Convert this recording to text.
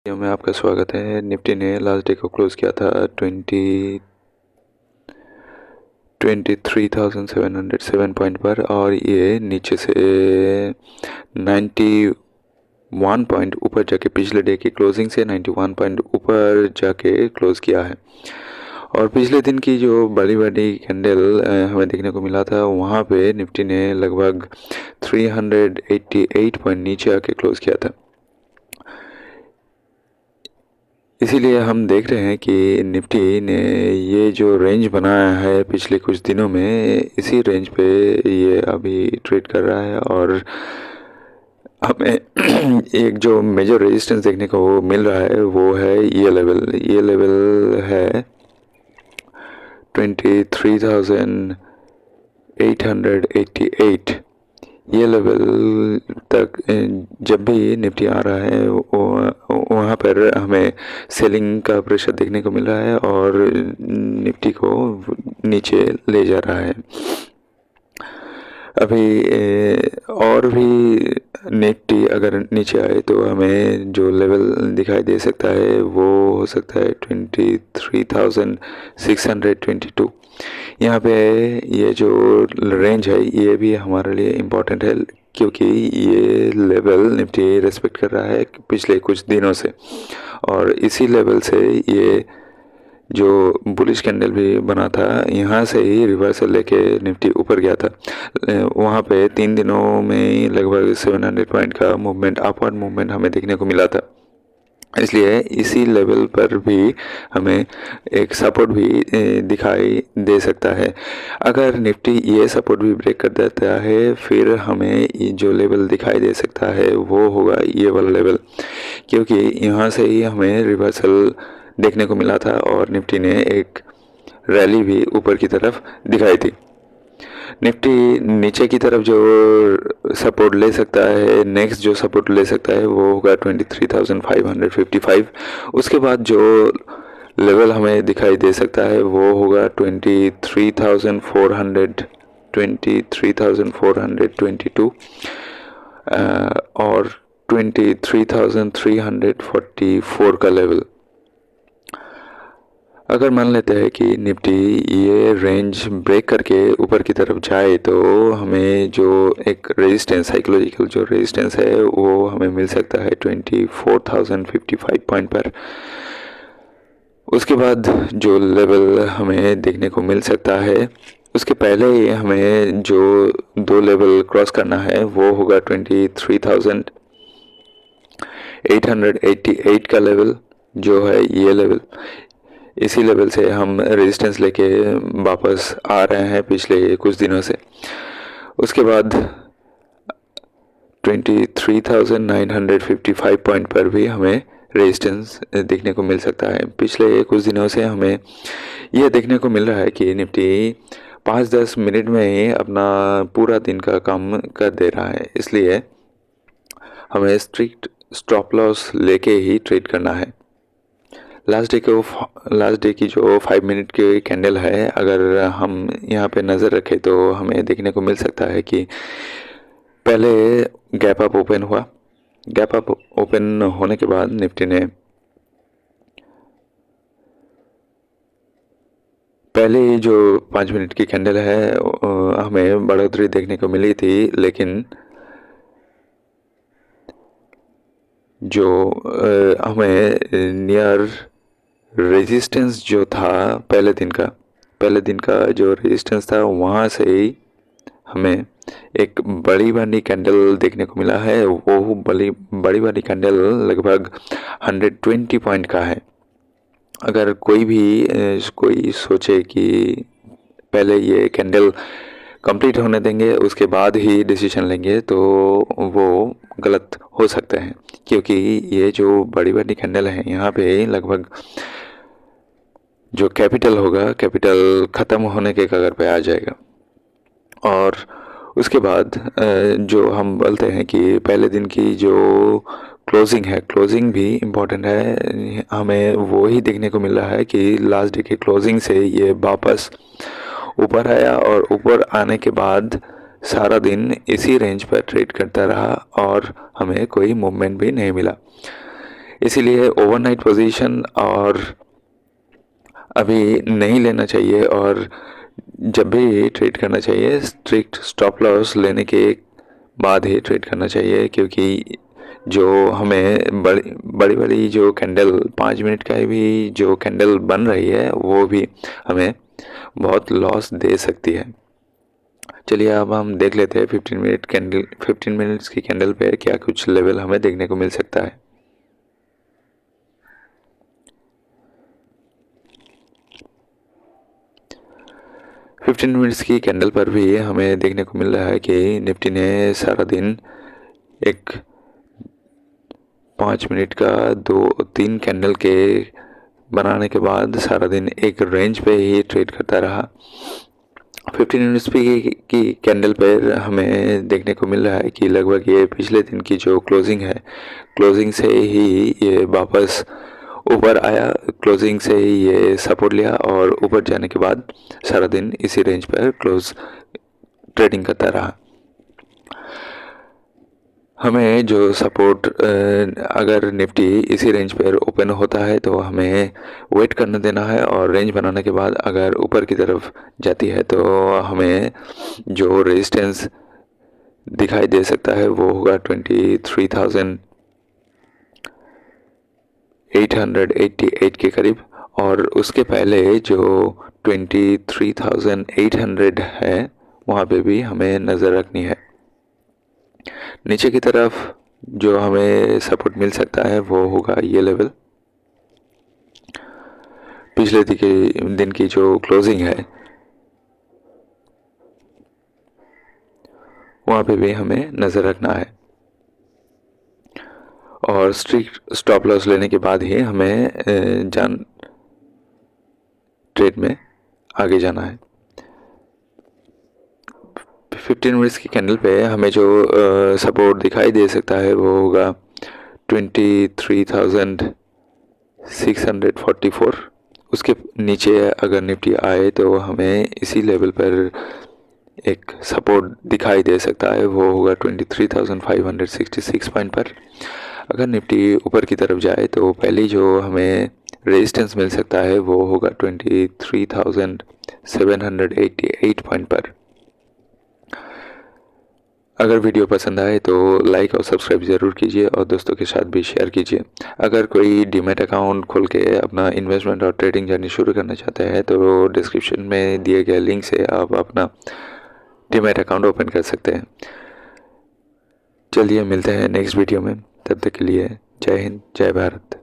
Video में आपका स्वागत है। निफ्टी ने लास्ट डे को क्लोज किया था 23,707 पॉइंट पर और ये नीचे से 91 पॉइंट ऊपर जाके पिछले डे की क्लोजिंग से 91 पॉइंट ऊपर जाके क्लोज किया है। और पिछले दिन की जो बड़ी बड़ी कैंडल हमें देखने को मिला था, वहाँ पे निफ्टी ने लगभग 388 पॉइंट नीचे आके क्लोज किया था। इसीलिए हम देख रहे हैं कि निफ्टी ने ये जो रेंज बनाया है पिछले कुछ दिनों में, इसी रेंज पे ये अभी ट्रेड कर रहा है और हमें एक जो मेजर रेजिस्टेंस देखने को मिल रहा है वो है ये लेवल है 23,888। ये लेवल तक जब भी निफ्टी आ रहा है वहाँ पर हमें सेलिंग का प्रेशर देखने को मिल रहा है और निफ्टी को नीचे ले जा रहा है। अभी और भी निफ्टी अगर नीचे आए तो हमें जो लेवल दिखाई दे सकता है वो हो सकता है 23,622। यहाँ पे ये जो रेंज है ये भी हमारे लिए इम्पोर्टेंट है, क्योंकि ये लेवल निफ्टी रेस्पेक्ट कर रहा है पिछले कुछ दिनों से और इसी लेवल से ये जो बुलिश कैंडल भी बना था, यहाँ से ही रिवर्सल लेके निफ्टी ऊपर गया था। वहाँ पे 3 दिनों में लगभग 700 पॉइंट का मूवमेंट, अपवर्ड मूवमेंट हमें देखने को मिला था। इसलिए इसी लेवल पर भी हमें एक सपोर्ट भी दिखाई दे सकता है। अगर निफ्टी ये सपोर्ट भी ब्रेक कर देता है, फिर हमें जो लेवल दिखाई दे सकता है वो होगा ये वाला लेवल, क्योंकि यहाँ से ही हमें रिवर्सल देखने को मिला था और निफ्टी ने एक रैली भी ऊपर की तरफ दिखाई थी। निफ्टी नीचे की तरफ जो सपोर्ट ले सकता है, नेक्स्ट जो सपोर्ट ले सकता है वो होगा 23,555। उसके बाद जो लेवल हमें दिखाई दे सकता है वो होगा 23,422 और 23,344 का लेवल। अगर मान लेते हैं कि निफ्टी ये रेंज ब्रेक करके ऊपर की तरफ जाए तो हमें जो एक रेजिस्टेंस, साइकोलॉजिकल जो रेजिस्टेंस है वो हमें मिल सकता है 24,055 पॉइंट पर। उसके बाद जो लेवल हमें देखने को मिल सकता है, उसके पहले हमें जो 2 लेवल क्रॉस करना है वो होगा 23,888 का लेवल, जो है ये लेवल। इसी लेवल से हम रेजिस्टेंस लेके वापस आ रहे हैं पिछले कुछ दिनों से। उसके बाद 23,955 पॉइंट पर भी हमें रेजिस्टेंस देखने को मिल सकता है। पिछले कुछ दिनों से हमें यह देखने को मिल रहा है कि निफ्टी 5-10 मिनट में ही अपना पूरा दिन का काम कर दे रहा है। इसलिए हमें स्ट्रिक्ट स्टॉप लॉस लेके ही ट्रेड करना है। लास्ट डे की जो 5 मिनट की कैंडल है, अगर हम यहाँ पे नज़र रखें तो हमें देखने को मिल सकता है कि पहले गैप अप ओपन हुआ। गैप अप ओपन होने के बाद निफ्टी ने पहले ही जो 5 मिनट की कैंडल है हमें बढ़ोतरी देखने को मिली थी, लेकिन जो हमें नियर रेजिस्टेंस जो था पहले दिन का जो रेजिस्टेंस था, वहाँ से ही हमें एक बड़ी वाली कैंडल देखने को मिला है। वो बड़ी वाली कैंडल लगभग 120 पॉइंट का है। अगर कोई सोचे कि पहले ये कैंडल कंप्लीट होने देंगे उसके बाद ही डिसीजन लेंगे, तो वो गलत हो सकते हैं, क्योंकि ये जो बड़ी बड़ी कैंडल है यहाँ पे लगभग जो कैपिटल होगा, कैपिटल ख़त्म होने के कगार पे आ जाएगा। और उसके बाद जो हम बोलते हैं कि पहले दिन की जो क्लोजिंग है, क्लोजिंग भी इम्पोर्टेंट है। हमें वो ही देखने को मिल रहा है कि लास्ट डे की क्लोजिंग से ये वापस ऊपर आया और ऊपर आने के बाद सारा दिन इसी रेंज पर ट्रेड करता रहा और हमें कोई मूवमेंट भी नहीं मिला। इसीलिए ओवरनाइट पोजीशन और अभी नहीं लेना चाहिए, और जब भी ट्रेड करना चाहिए स्ट्रिक्ट स्टॉप लॉस लेने के बाद ही ट्रेड करना चाहिए, क्योंकि जो हमें बड़ी बड़ी जो कैंडल 5 मिनट का भी जो कैंडल बन रही है वो भी हमें बहुत लॉस दे सकती है। चलिए अब हम देख लेते हैं 15 मिनट्स की कैंडल पे क्या कुछ लेवल हमें देखने को मिल सकता है। फिफ्टीन मिनट्स की कैंडल पर भी हमें देखने को मिल रहा है कि निफ्टी ने सारा दिन एक 5 मिनट का 2-3 कैंडल के बनाने के बाद सारा दिन एक रेंज पे ही ट्रेड करता रहा। 15 मिनट्स की कैंडल पर हमें देखने को मिल रहा है कि लगभग ये पिछले दिन की जो क्लोजिंग है, क्लोजिंग से ही ये वापस ऊपर आया, क्लोजिंग से ही ये सपोर्ट लिया और ऊपर जाने के बाद सारा दिन इसी रेंज पर क्लोज ट्रेडिंग करता रहा। हमें जो सपोर्ट अगर निफ्टी इसी रेंज पर ओपन होता है तो हमें वेट करने देना है, और रेंज बनाने के बाद अगर ऊपर की तरफ जाती है तो हमें जो रेजिस्टेंस दिखाई दे सकता है वो होगा 23,888 के करीब, और उसके पहले जो 23,800 है वहाँ पे भी हमें नज़र रखनी है। नीचे की तरफ जो हमें सपोर्ट मिल सकता है वो होगा ये लेवल, पिछले दिन की जो क्लोजिंग है वहाँ पे भी हमें नज़र रखना है, और स्ट्रिक्ट स्टॉप लॉस लेने के बाद ही हमें ट्रेड में आगे जाना है। 15 मिनट्स की कैंडल पे हमें जो सपोर्ट दिखाई दे सकता है वो होगा 23,644। उसके नीचे अगर निफ्टी आए तो हमें इसी लेवल पर एक सपोर्ट दिखाई दे सकता है, वो होगा 23,566 पॉइंट पर। अगर निफ्टी ऊपर की तरफ जाए तो पहली जो हमें रेजिस्टेंस मिल सकता है वो होगा 23,788 पॉइंट पर। अगर वीडियो पसंद आए तो लाइक और सब्सक्राइब ज़रूर कीजिए और दोस्तों के साथ भी शेयर कीजिए। अगर कोई डीमैट अकाउंट खोल के अपना इन्वेस्टमेंट और ट्रेडिंग जर्नी शुरू करना चाहते हैं तो डिस्क्रिप्शन में दिए गए लिंक से आप अपना डीमैट अकाउंट ओपन कर सकते हैं। चलिए मिलते हैं नेक्स्ट वीडियो में, तब तक के लिए जय हिंद, जय भारत।